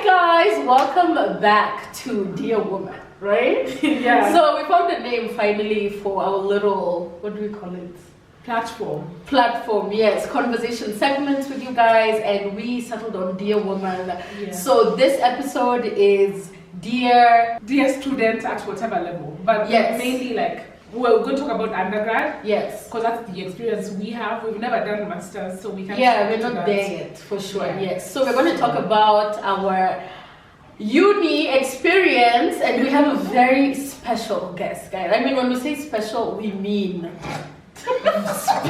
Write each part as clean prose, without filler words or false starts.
guys, welcome back to Dear Woman, right? Yeah. So we found a name finally for our little, what do we call it? Platform, yes, conversation segments with you guys, and we settled on Dear Woman. Yeah. So this episode is Dear students at whatever level, but Yes. mainly like we're going to talk about undergrad. Yes. Because that's the experience we have. We've never done masters, so we can't. Yeah, we're speak to not that. there yet, for sure. Yeah. Yes. So we're going to talk about our uni experience, and we have a very special guest, guys. I mean, when we say special, we mean special.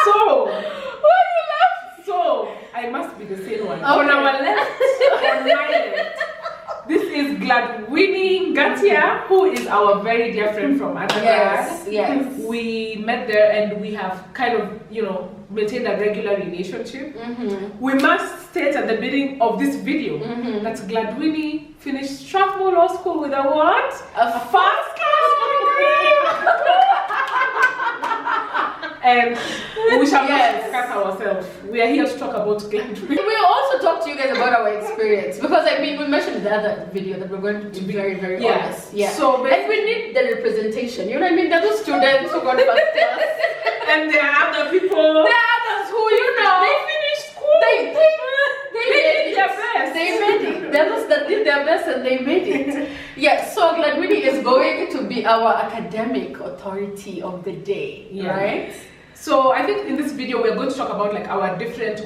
So, Why you laugh? so I must be the same one. Okay. On our left, on my left, this is Gladwini Gatia, who is our very dear friend from undergrad. Yes, yes. We met there and we have kind of, maintained a regular relationship. We must state at the beginning of this video that Gladwini finished Strathmore Law School with a what? A First class degree! And we shall Yes. not discuss ourselves. We are here to talk about Gladwini. We'll also talk to you guys about our experience, because I mean, we mentioned in the other video that we're going to be very, very Yeah. honest. Yeah. So and we need the representation. You know what I mean? There are those students who got first class. And there are other people. There are others who, They finished school. they did made their it. best. They made it. There are those that did their best and they made it. Yeah, so Gladwini is going to be our academic authority of the day, Yeah. right? So I think in this video we're going to talk about like our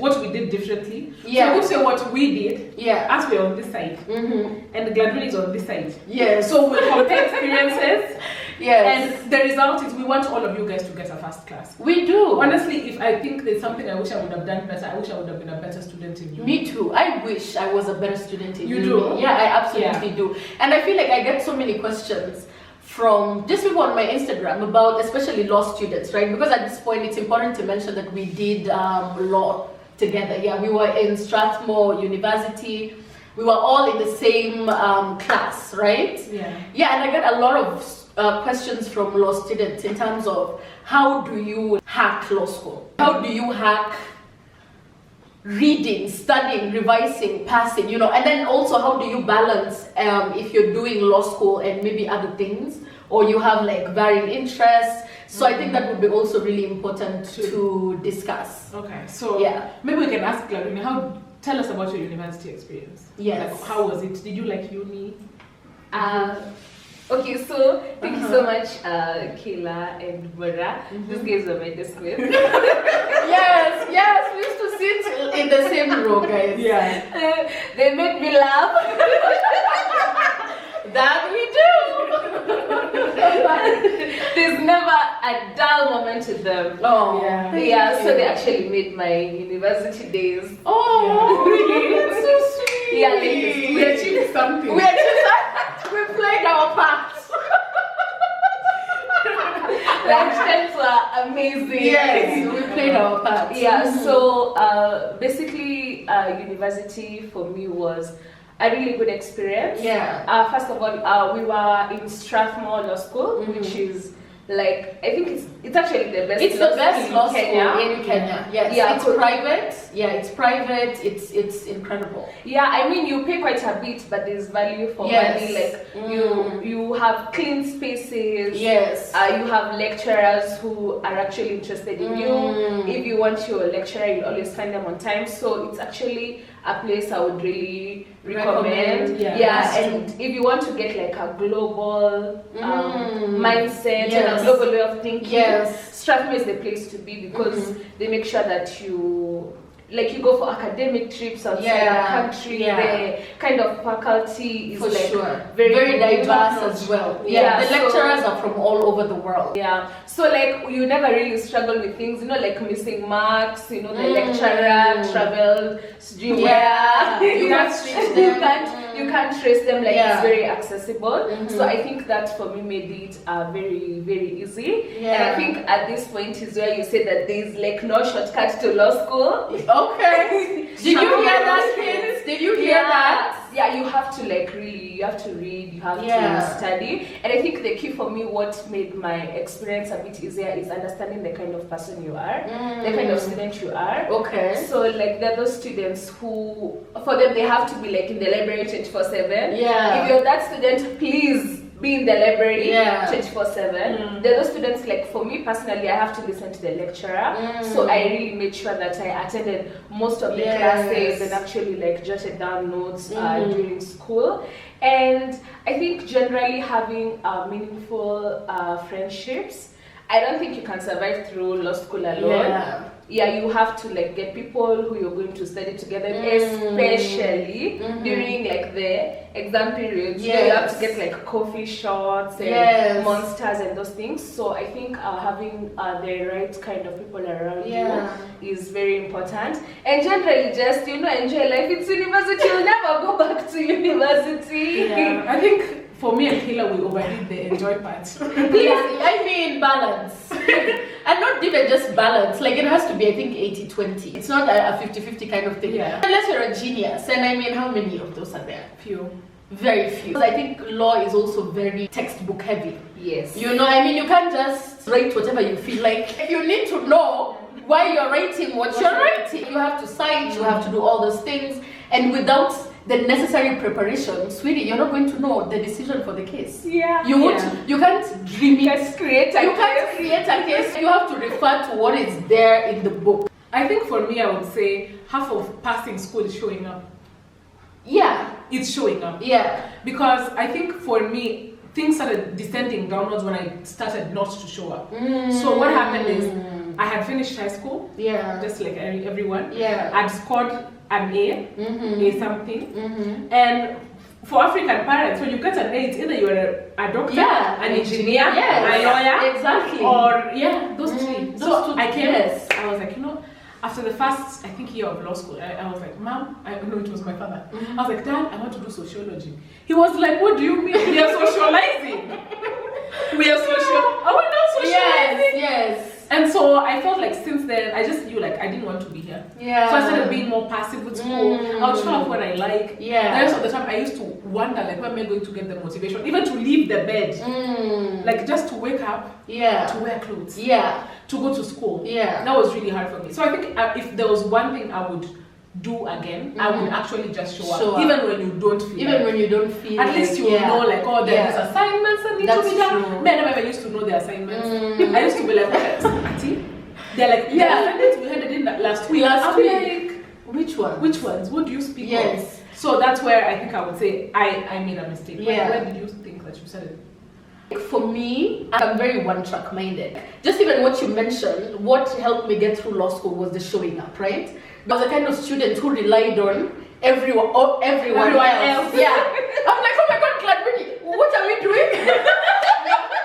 what we did differently. Yeah. So we'll say what we did Yeah. as we're on this side, and Gladwini is on this side. Yes. So we'll compare experiences, Yes. and the result is we want all of you guys to get a first class. We do. Honestly, if I think there's something I wish I would have done better, I wish I would have been a better student in uni. Me too. I wish I was a better student in You uni. do? Yeah, I absolutely do. And I feel like I get so many questions from just people on my Instagram about especially law students, right? Because at this point it's important to mention that we did law together. Yeah, we were in Strathmore University. We were all in the same class, right? Yeah. Yeah, and I get a lot of questions from law students in terms of how do you hack law school? How do you hack reading, studying, revising, passing, and then also how do you balance if you're doing law school and maybe other things, or you have like varying interests. So I think that would be also really important to discuss. Okay. So Yeah. maybe we can ask Gladwini, tell us about your university experience. Yes. Like, how was it? Did you like uni? Okay, so thank you so much, Kayla and Mara. These guys were my desk mates. Yes, we used to sit in the same row, guys. Yeah. They make me laugh. That we do. There's never a dull moment with them. Oh, Yeah. thank Yeah, you. so they actually made my university days. Oh, really? That's so sweet. Yeah, they We achieved something. We played our parts. Lunchtimes were amazing. Yes, we played our parts. Yeah, so basically, university for me was a really good experience. Yeah. First of all, we were in Strathmore Law School, which is like, I think it's actually the best. It's the best law school Kenya. in Kenya. Yes. Yeah, It's cool. private. Yeah, it's private. It's incredible. Yeah, I mean you pay quite a bit, but there's value for Yes. money. Like you have clean spaces. Yes. You have lecturers who are actually interested in you. If you want your lecturer, you always find them on time. So it's actually a place I would really recommend. Yeah, that's and if you want to get like a global mindset Yes. and a global way of thinking, Yes. Strathmore is the place to be because they make sure that you go for academic trips outside Yeah, the country. yeah. The kind of faculty is For like sure. very diverse top-notch. as well. Yeah, The so- lecturers are from all over the world. Yeah, so like you never really struggle with things, like missing marks, the lecturer traveled, Yeah. you can't can't trace them. you can't trace them, like Yeah. it's very accessible. So I think that for me made it very, very easy. Yeah. And I think at this point is where you say that there's like no shortcut to law school. Okay. Did you hear that, kids? Did you hear that? Yeah, you have to like really, you have to read, you have Yeah. to study. And I think the key for me, what made my experience a bit easier is understanding the kind of person you are, the kind of student you are. Okay. So like there are those students who, for them, they have to be like in the library 24/7. Yeah. If you're that student, please be in the library Yeah. 24/7. There are those students, like for me personally, I have to listen to the lecturer. So I really made sure that I attended most of the Yes. classes and actually like jotted down notes during school. And I think generally having meaningful friendships, I don't think you can survive through law school alone. Yeah. Yeah, you have to like get people who you're going to study together, especially during like the exam periods. You know, you have to get like coffee shots and monsters and those things. So I think having the right kind of people around you is very important. And generally, just enjoy life. It's university. You'll never go back to university. Yeah, I think for me and Kayla, we overdid the enjoy part. Please, I mean balance. And not even just balance, like it has to be, I think, 80-20. It's not a 50-50 kind of thing. Yeah. Unless you're a genius, and I mean, how many of those are there? Few. Very few. I think law is also very textbook heavy. Yes. You know, I mean, you can't just write whatever you feel like. You need to know why you're writing what you're writing. You have to cite, you have to do all those things, and without the necessary preparation, sweetie, you're not going to know the decision for the case. Yeah. You won't. You can't dream it. You can't create a You can't create a case. You have to refer to what is there in the book. I think for me, I would say half of passing school is showing up. Yeah. It's showing up. Yeah. Because I think for me, things started descending downwards when I started not to show up. So what happened is, I had finished high school, Yeah. just like everyone. Yeah. I'd scored an A, A something. And for African parents, when you get an A, it's either you're a doctor, an engineer, a lawyer, Exactly. or those three. Those So two, I came, yes. I was like, after the first, I think, year of law school, I was like, Mom, I know it was my father. I was like, Dad, I want to do sociology. He was like, what do you mean? We are socializing. We are I want to socializing. Yes. And so I felt like since then, I just knew like I didn't want to be here. Yeah. So I started being more passive with school. I would show up when I like. Yeah. The rest of the time, I used to wonder like, where am I going to get the motivation? Even to leave the bed. Like just to wake up, Yeah. to wear clothes, Yeah. to go to school. Yeah. That was really hard for me. So I think if there was one thing I would do again, I would actually just show up. Even when you don't feel Even when you don't feel at least you know like, oh, there's assignments that need to That's be done. true. Me, I never even used to know the assignments. I used to be like, okay, Auntie, they're like, the assignments we handed in last week. I'm like, which one? which ones? What do you speak Yes. of? So that's where I think I would say I made a mistake. Yeah. Where did you think that you said it? For me, I'm very one-track minded. Just even what you mentioned, what helped me get through law school was the showing up, right? I was a kind of student who relied on everyone else. Yeah. I'm like, oh my God, Gladwini, what are we doing?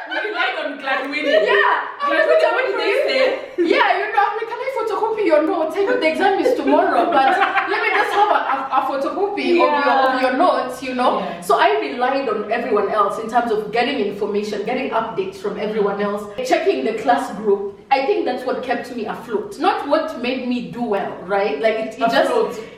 We relied on Gladwini. Yeah. Gladwini, what did they say? Yeah, I'm like, can I photocopy your notes? I know the exam is tomorrow, but let me just have a photocopy of your notes, Yeah. So I relied on everyone else in terms of getting information, getting updates from everyone else, checking the class group. I think that's what kept me afloat. Not what made me do well, right? Like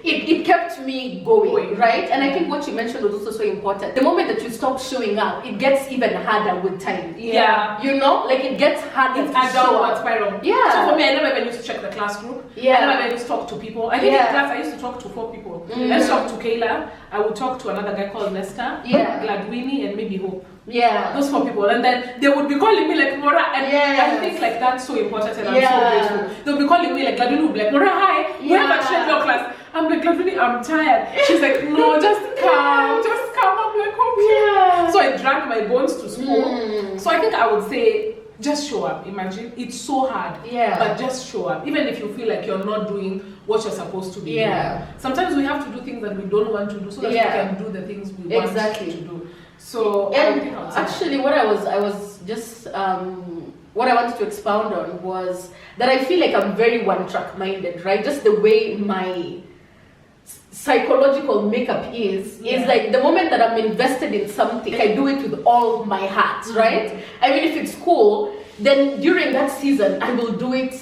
it kept me going, right? And I think what you mentioned was also so important. The moment that you stop showing up, it gets even harder with time. Yeah. Like it gets harder It's to a show downward up. spiral. Yeah. So for me, I never even used to check the class group. Yeah. I never even used to talk to people. I think in class I used to talk to 4 people. I used to talk to Kayla. I would talk to another guy called Nesta. Yeah. Gladwini, and maybe Hope. Yeah. Those 4 people. And then they would be calling me like, Mora. And I think like that's so important and I'm so grateful. They'll be calling me like, Gladwini would be like, Mora, hi. We have a schedule class. I'm like, Gladwini, I'm tired. She's like, no, just come. Just come. I'm like, okay. Yeah. So I dragged my bones to school. So I think I would say, just show up. Imagine it's so hard, but just show up. Even if you feel like you're not doing what you're supposed to be doing. Sometimes we have to do things that we don't want to do so that we can do the things we want to do. So and actually, what I was just what I wanted to expound on was that I feel like I'm very one-track minded, right? Just the way my psychological makeup is like the moment that I'm invested in something, I do it with all my heart, right? I mean, if it's school, then during that season, I will do it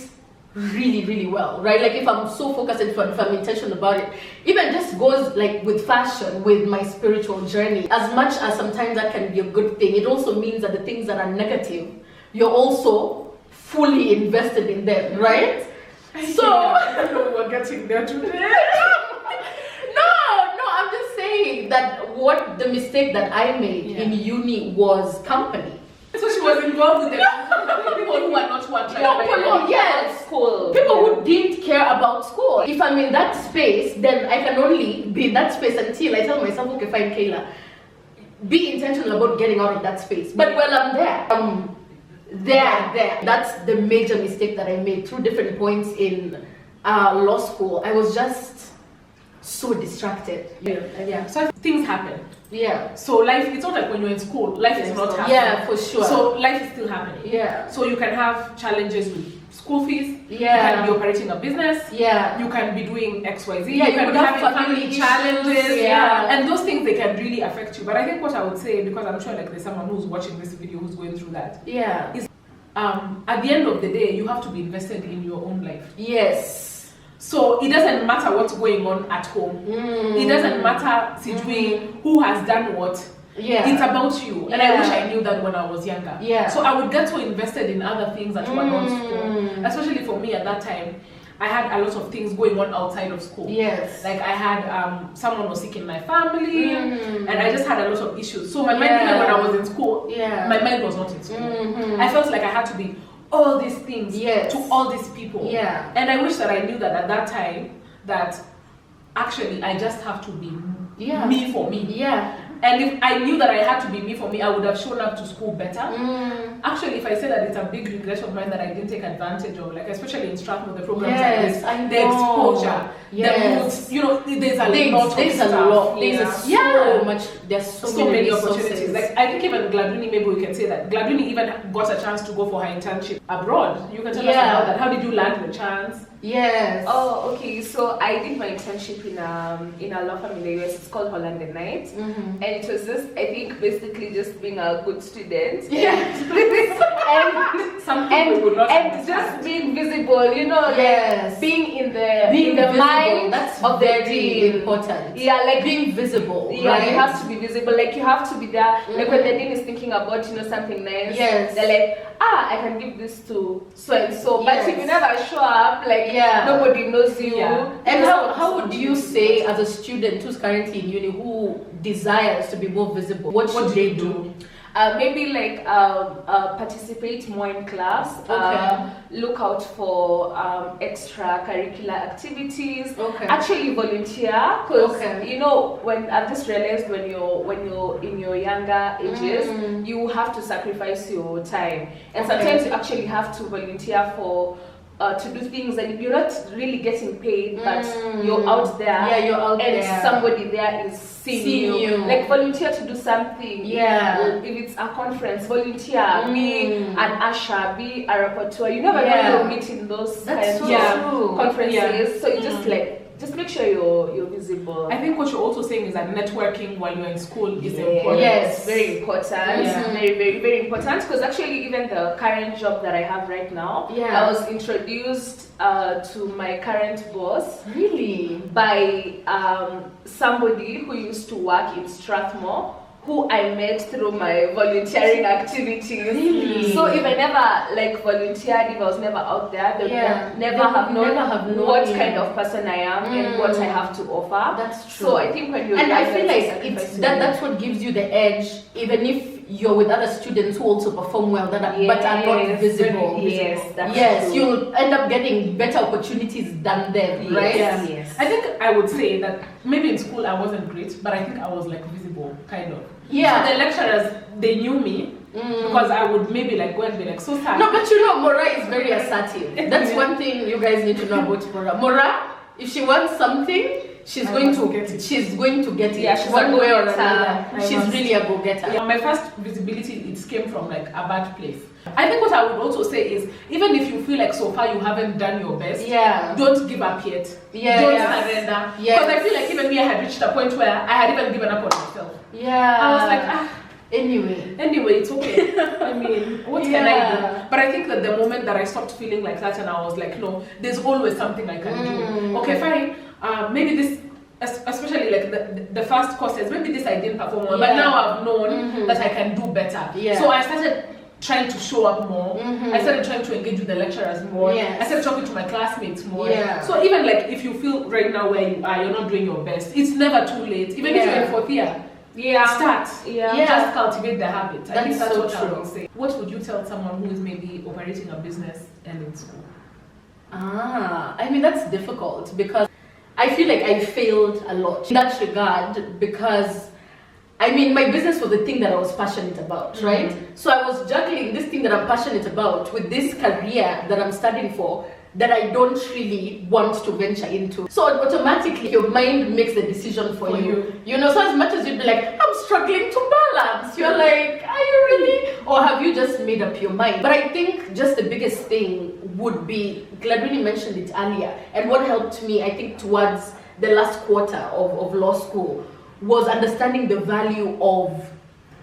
really, really well, right? Like if I'm so focused and if I'm intentional about it, even just goes like with fashion, with my spiritual journey. As much as sometimes that can be a good thing, it also means that the things that are negative, you're also fully invested in them, right? So I don't know we're getting there today. no, I'm just saying that what the mistake that I made in uni was company. So she was involved with the people who are not what Yes, School. people who didn't care about school. If I'm in that space, then I can only be in that space until I tell myself, okay, fine, Kayla, be intentional about getting out of that space. But while I'm there. That's the major mistake that I made through different points in law school. I was just so distracted. Yeah. So things happen. Yeah. So life, it's not like when you're in school, life is not happening. Yeah, for sure. So life is still happening. Yeah. So you can have challenges with school fees. Yeah. You can be operating a business. Yeah. You can be doing XYZ. Yeah, you can could be have having family family issues. challenges. Yeah. And those things, they can really affect you. But I think what I would say, because I'm sure like there's someone who's watching this video who's going through that. Yeah. Is at the end of the day, you have to be invested in your own life. Yes. So it doesn't matter what's going on at home. It doesn't matter who has done what. Yeah. It's about you. And I wish I knew that when I was younger. Yeah. So I would get so invested in other things that were not school. Especially for me at that time, I had a lot of things going on outside of school. Yes. Like I had someone was sick in my family, and I just had a lot of issues. So my mind, even when I was in school, my mind was not in school. I felt like I had to be all these things to all these people. Yeah. And I wish that I knew that at that time, that actually I just have to be me for me. Yeah. And if I knew that I had to be me for me, I would have shown up to school better. Actually, if I say that it's a big regret of mine that I didn't take advantage of, like especially in Strathmore, the programs like this, the exposure, the moods, you know, there's a lot of stuff. There's so many opportunities. Like I think even Gladwini, maybe we can say that Gladwini even got a chance to go for her internship abroad. You can tell us about that. How did you land the chance? Yes. Oh, okay. So I did my internship in a law firm in the US. It's called Holland and Knight, and it was just, I think, basically just being a good student. Yeah. and just being visible, you know, like being in the mind that's of very the dean. important. Yeah, like being visible. Yeah, right? you have to be visible. Like you have to be there. Like when the dean is thinking about, you know, something nice. Yes. They're like, I can give this to so and so. But if you never show up, like nobody knows you. Yeah. And how would you say, as a student who's currently in uni who desires to be more visible, what should they do? Maybe like participate more in class. Look out for extracurricular activities. Actually volunteer, because you know, when I've just realized when you're in your younger ages, you have to sacrifice your time, and sometimes you actually have to volunteer for. To do things and you're not really getting paid, but you're out there. Yeah, you're out and there. Somebody there is seeing you. Like volunteer to do something. Yeah. If it's a conference, volunteer. Be an usher. Be a rapporteur. You never know you'll meet in those kinds of conferences. Yeah. So you just make sure you're visible. I think what you're also saying is that networking while you're in school is important. Yes, very important. Very, very, very important. Because actually, even the current job that I have right now, I was introduced to my current boss. Really? By somebody who used to work in Strathmore, who I met through my volunteering activities. Really? So if I never like volunteered, if I was never out there, they would never have known what kind of person I am and what I have to offer. That's true. So I think when you're and I feel like that's what gives you the edge, even if you're with other students who also perform well but are not visible. Yes, true. You'll end up getting better opportunities than them, right? Yes. I think I would say that maybe in school I wasn't great, but I think I was like visible, kind of. Yeah. So the lecturers, they knew me because I would maybe like go and be like so sad. No, but you know, Mora is very assertive. That's one thing you guys need to know about Mora. Mora, if she wants something, she's going to get it. Yeah, she's one way or go-getter. another. She's really a go-getter. Yeah, my first visibility, it came from like a bad place. I think what I would also say is, even if you feel like so far you haven't done your best, don't give up yet. Don't surrender. Because I feel like even me, I had reached a point where I had even given up on myself. Yeah. I was like, Anyway, it's okay. I mean, what can I do? But I think that the moment that I stopped feeling like that and I was like, no, there's always something I can do. Okay, fine. Maybe this, especially like the first courses, maybe this I didn't perform well, but now I've known that I can do better. So I started trying to show up more. I started trying to engage with the lecturers more. I started talking to my classmates more. So even like if you feel right now where you are, you're not doing your best, it's never too late. Even if you're in fourth year, start. Just cultivate the habit. I think that's what I would say. What would you tell someone who is maybe operating a business and in school? I mean, that's difficult because I feel like I failed a lot in that regard because I mean, my business was the thing that I was passionate about, right? So I was juggling this thing that I'm passionate about with this career that I'm studying for that I don't really want to venture into. So automatically your mind makes the decision for you. You know, so as much as you'd be like, I'm struggling to balance, you're like, are you really? Or have you just made up your mind? But I think just the biggest thing would be, Gladwini mentioned it earlier, and what helped me, I think, towards the last quarter of law school was understanding the value of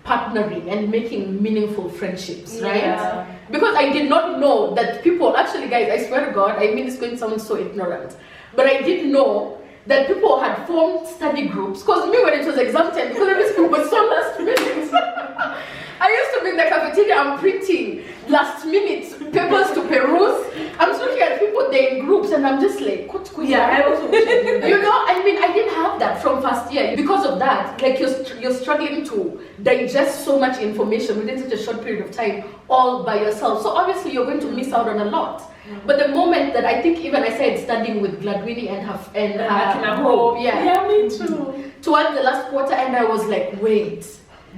partnering and making meaningful friendships, right? Because I did not know that people, actually guys, I swear to God, I mean it's going to sound so ignorant, but I didn't know that people had formed study groups. Because me, when it was exam time, because everything was so last minute, I used to be in the cafeteria, I'm printing last minute papers to peruse. I'm looking at people there in groups and I'm just like, I also wish I did that. You know, I mean, I didn't have that from first year. Because of that, like you're struggling to digest so much information within such a short period of time all by yourself. So obviously you're going to miss out on a lot. But the moment that I think even I started studying with Gladwini and her Hope, me too. Towards the last quarter, and I was like, wait,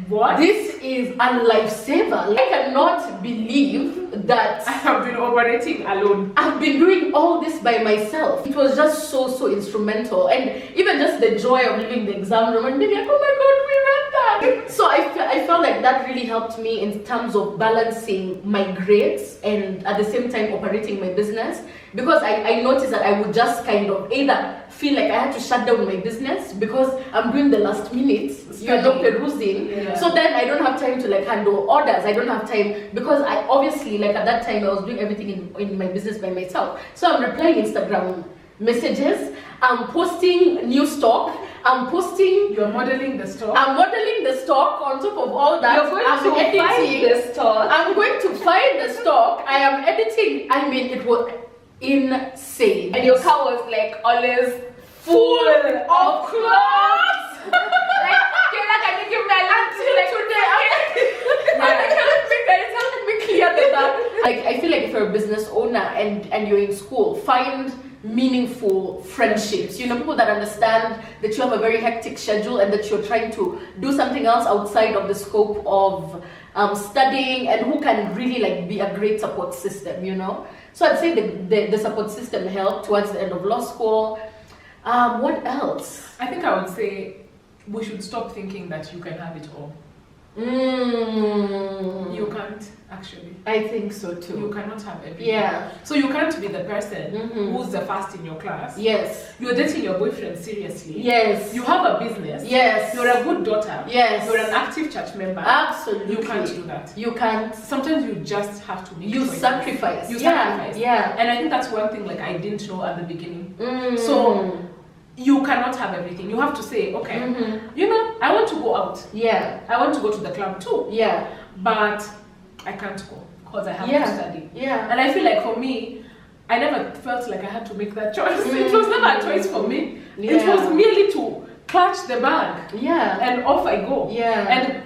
what? This is a lifesaver. I cannot believe that I have been operating alone. I've been doing all this by myself. It was just so instrumental, and even just the joy of leaving the exam room and being like, oh my God, we read that. So I felt like that really helped me in terms of balancing my grades and at the same time operating my business, because I noticed that I would just kind of either feel like I had to shut down my business because I'm doing the last minute, you're not perusing. So then I don't have time to like handle orders. I don't have time because I obviously, like at that time I was doing everything in my business by myself. So I'm replying Instagram messages, I'm posting new stock, You're modeling the stock. I'm modeling the stock on top of all that. You're going to find the stock. I'm going to find the stock. I am editing. I mean, it was insane. And your car was like always full of clothes. Like, can you give me a lunch today? Help me clear that. Like, I feel like if you're a business owner and you're in school, find meaningful friendships. You know, people that understand that you have a very hectic schedule and that you're trying to do something else outside of the scope of studying, and who can really like be a great support system, you know. So I'd say the support system helped towards the end of law school. What else? I think I would say we should stop thinking that you can have it all. You can't, actually. I think so too. You cannot have everything. Yeah. So you can't be the person who's the first in your class. Yes. You're dating your boyfriend seriously. Yes. You have a business. Yes. You're a good daughter. Yes. You're an active church member. Absolutely. You can't do that. You can't. Sometimes you just have to make choices. Sacrifice. You sacrifice. Yeah. And I think that's one thing like I didn't know at the beginning. So you cannot have everything. You have to say, okay, you know, I want to go out. Yeah. I want to go to the club too. Yeah. But I can't go because I have to study. Yeah. And I feel like for me, I never felt like I had to make that choice. It was never a choice for me. Yeah. It was merely to clutch the bag. Yeah. And off I go. Yeah. And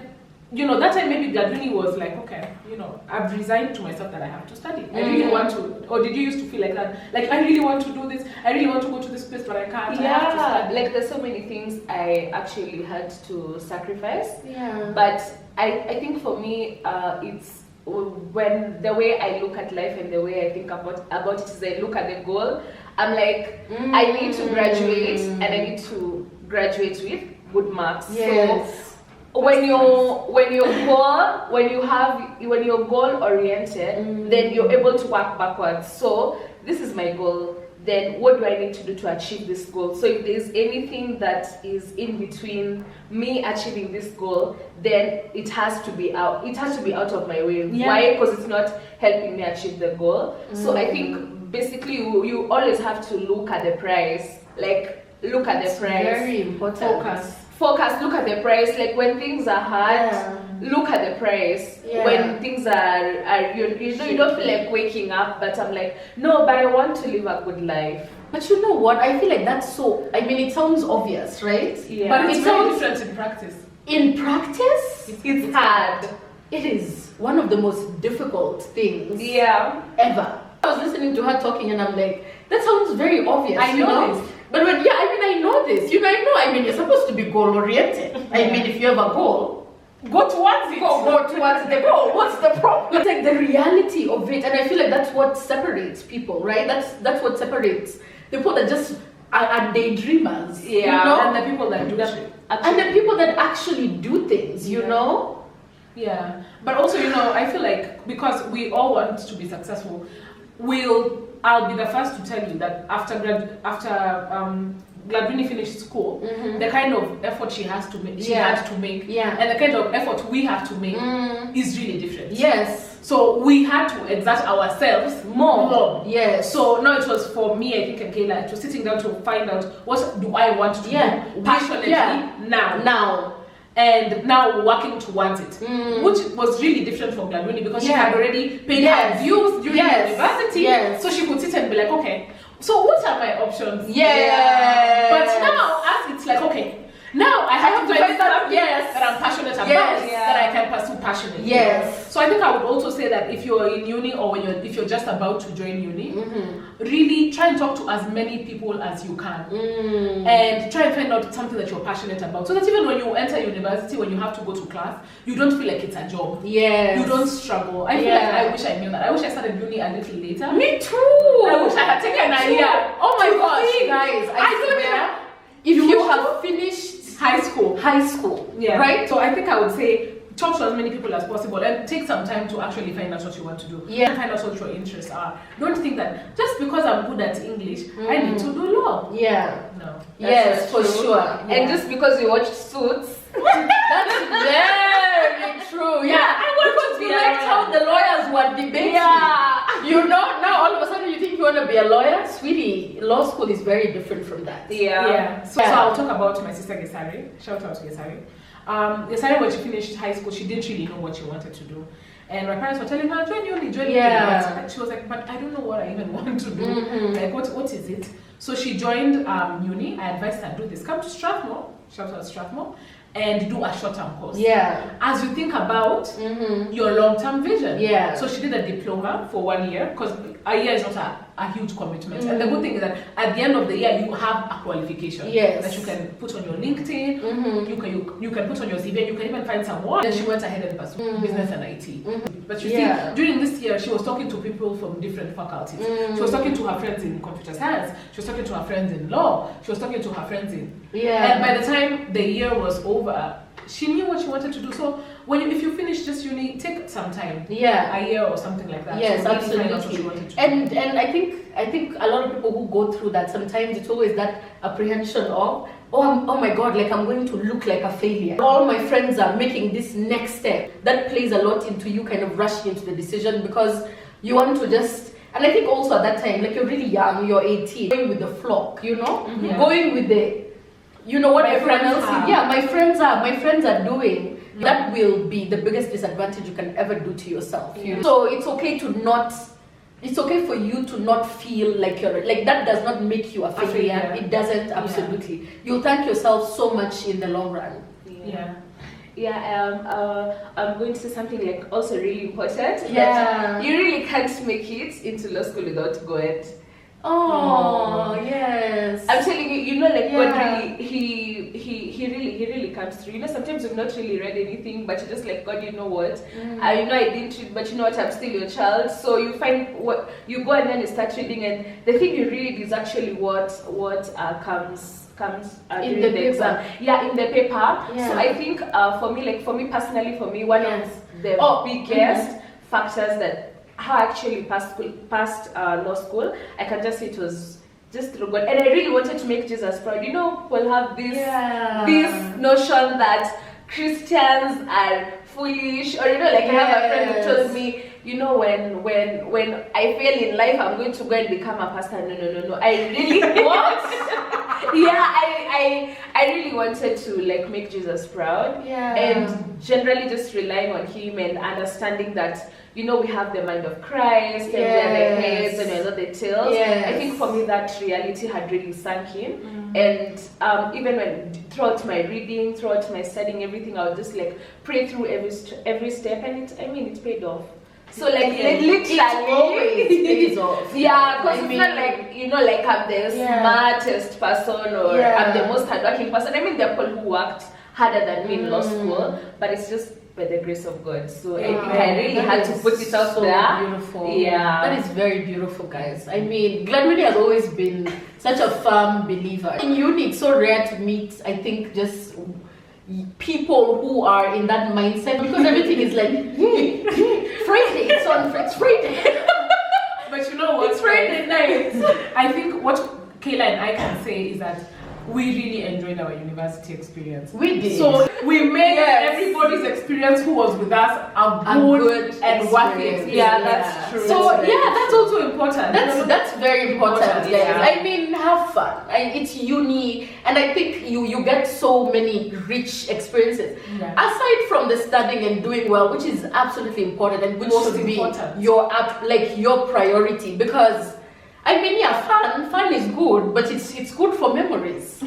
you know, that time maybe Gladwini was like, okay, you know, I've resigned to myself that I have to study. I really want to. Or did you used to feel like that? Like, I really want to do this. I really want to go to this place, but I can't. Yeah, I have to study. like there's so many things I actually had to sacrifice. Yeah. But I think for me, it's when the way I look at life and the way I think about it is I look at the goal. I'm like, I need to graduate, and I need to graduate with good marks. Yes. So when you're goal oriented, then you're able to work backwards. So this is my goal. then what do I need to do to achieve this goal? So if there's anything that is in between me achieving this goal, then it has to be out. It has to be out of my way. Yeah. Why? Because it's not helping me achieve the goal. So I think basically you always have to look at the price. Like look at the price. Very important. Focus. Look at the price. Like when things are hard, look at the price. Yeah. When things are you know, you don't feel like waking up, but I'm like, no, but I want to live a good life. But you know what? I feel like that's so. I mean, it sounds obvious, right? Yeah. But it's It very sounds- different in practice. In practice, It's hard. it is one of the most difficult things Yeah. ever. I was listening to her talking, and I'm like, that sounds very obvious. I you know this. But when, I know this. I mean, you're supposed to be goal oriented. I mean, if you have a goal, Go towards it. go towards the goal. What's the problem? It's like the reality of it, and I feel like that's what separates people, right? That's what separates the people that just are daydreamers. Yeah. You know? And the people that do shit. And the people that actually do things, you Yeah. know? Yeah, but also, you know, I feel like because we all want to be successful, I'll be the first to tell you that after Gladwini finished school, the kind of effort she had to make, and the kind of effort we have to make is really different. Yes. So we had to exert ourselves more. Yes. So now it was for me, I think, and Kayla, it was sitting down to find out what do I want to do passionately now. And now working towards it, which was really different from Gladwini because she had already paid her dues during university, so she could sit and be like, okay, so what are my options? Yes. But now, as it's like, okay, now I have to find something that I'm passionate about, that I can pursue passionately. Yes. So I think I would also say that if you're in uni or if you're just about to join uni, really try and talk to as many people as you can, and try and find out something that you're passionate about, so that even when you enter university, when you have to go to class, you don't feel like it's a job. Yes. You don't struggle. I feel like I wish I knew that. I wish I started uni a little later. Me too. I wish I had taken a year. Oh my to gosh, think. guys! I don't swear, if you have finished high school, right? So I think I would say talk to as many people as possible and take some time to actually find out what you want to do. Yeah. Find out what your interests are. Don't think that just because I'm good at English, I need to do law. Yeah. No. Yes, for sure. And just because you watched Suits, That's very true. Yeah. Because you liked how the lawyers were debating. You know, now all of a sudden you think you want to be a lawyer? Sweetie, law school is very different from that. So I'll talk about my sister Gesari. Shout out to Gesari. Gesari, when she finished high school, she didn't really know what she wanted to do. And my parents were telling her, join uni. But she was like, but I don't know what I even want to do. Like, what is it? So she joined uni. I advised her, do this. Come to Strathmore. Shout out to Strathmore. And do a short-term course. As you think about your long-term vision. So she did a diploma for 1 year, because a year is not a huge commitment. And the good thing is that at the end of the year, you have a qualification that you can put on your LinkedIn, you can put on your CV, and you can even find someone. Then she went ahead and pursued business and IT. But you see, during this year, she was talking to people from different faculties. She was talking to her friends in computer science. She was talking to her friends in law. She was talking to her friends in... And by the time the year was over, she knew what she wanted to do. So if you finish just uni, take some time, a year or something like that. Yes, to really find out what you wanted to do. And I think a lot of people who go through that, sometimes it's always that apprehension of, oh my god, like I'm going to look like a failure. All my friends are making this next step. That plays a lot into you kind of rushing into the decision, because you want to just... And I think also at that time, like you're really young, you're 18, going with the flock, you know, going with the, you know what everyone else is. My friends are doing. That will be the biggest disadvantage you can ever do to yourself. You know? So it's okay for you to not feel like you're, like that does not make you a failure. It doesn't, absolutely. You'll thank yourself so much in the long run. I'm going to say something like also really important. That you really can't make it into law school without Goethe. Oh yes. I'm telling you, you know, like God really, he really comes through. You know, sometimes you've not really read anything, but you're just like, God, you know what? You know, I didn't read, but you know what? I'm still your child. So you find what you go and then you start reading, and the thing you read is actually what comes in during the the exam. In the paper. So I think for me personally, one of the biggest factors that how I actually passed law school, I can just say it just through God. And I really wanted to make Jesus proud. You know, we'll have this this notion that Christians are foolish, or you know, like I have a friend who told me, you know, when I fail in life, I'm going to go and become a pastor. No. I really want. I really wanted to like make Jesus proud. And generally just relying on Him and understanding that, you know, we have the mind of Christ, and we are the heads and we're not the tails. I think for me that reality had really sunk in. And even when throughout my reading, throughout my studying, everything, I would just like pray through every step, and it paid off. So like literally, it always pays off. Because it's not like, you know, like I'm the smartest person or I'm the most hardworking person. I mean, there are people who worked harder than me in law school, but it's just by the grace of God. So I think I really had to put it out there. Beautiful. That is very beautiful, guys. I mean, Gladwini has always been such a firm believer. In uni, it's so rare to meet, I think, just people who are in that mindset, because everything is like, Friday, it's Friday. But you know what? It's Friday night. I think what Kayla and I can say is that we really enjoyed our university experience. We did. So we made everybody's experience who was with us a good and worthy experience. Yeah, that's true. So that's also important. That's very important. I mean, have fun. It's uni, and I think you get so many rich experiences. Aside from the studying and doing well, which is absolutely important and which should be your priority, because I mean, fun is good, but it's good for memories.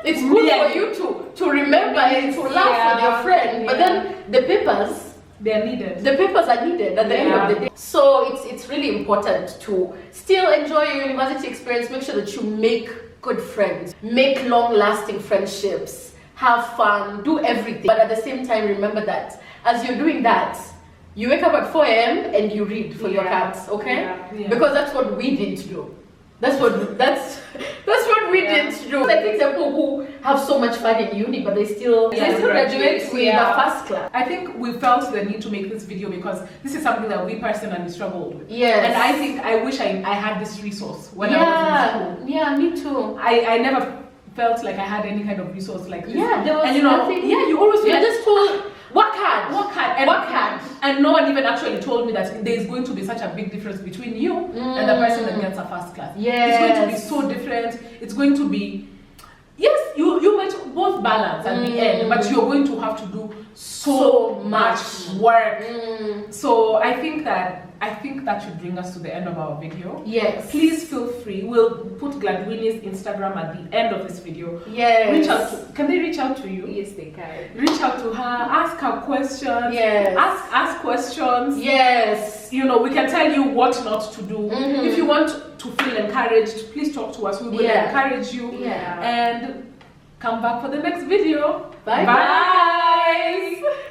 It's good for you to remember and to laugh with your friend. But then the papers, they're needed. The papers are needed at the end of the day. So it's really important to still enjoy your university experience. Make sure that you make good friends, make long-lasting friendships, have fun, do everything. But at the same time, remember that as you're doing that, you wake up at 4 a.m. and you read for your cats, okay? Because that's what we didn't do. That's what we didn't do. I think the people who have so much fun in uni, but they still graduate with a first class. I think we felt the need to make this video because this is something that we personally struggled with. Yes. And I think I wish I had this resource when I was in school. Yeah, me too. I never felt like I had any kind of resource like this. Yeah, there was nothing. Yeah, you always feel just told work hard, and no one even actually told me that there is going to be such a big difference between you and the person that gets a first class. Yes. It's going to be so different. It's going to be, yes, you might both balance at the end, but you're going to have to do so much work. So I think that should bring us to the end of our video. Yes. Please feel free. We'll put Gladwini's Instagram at the end of this video. Yes. Can they reach out to you? Yes, they can. Reach out to her, ask her questions. Yes. Ask questions. Yes. You know, we can tell you what not to do. If you want to feel encouraged, please talk to us. We will encourage you. And come back for the next video. Bye. Bye.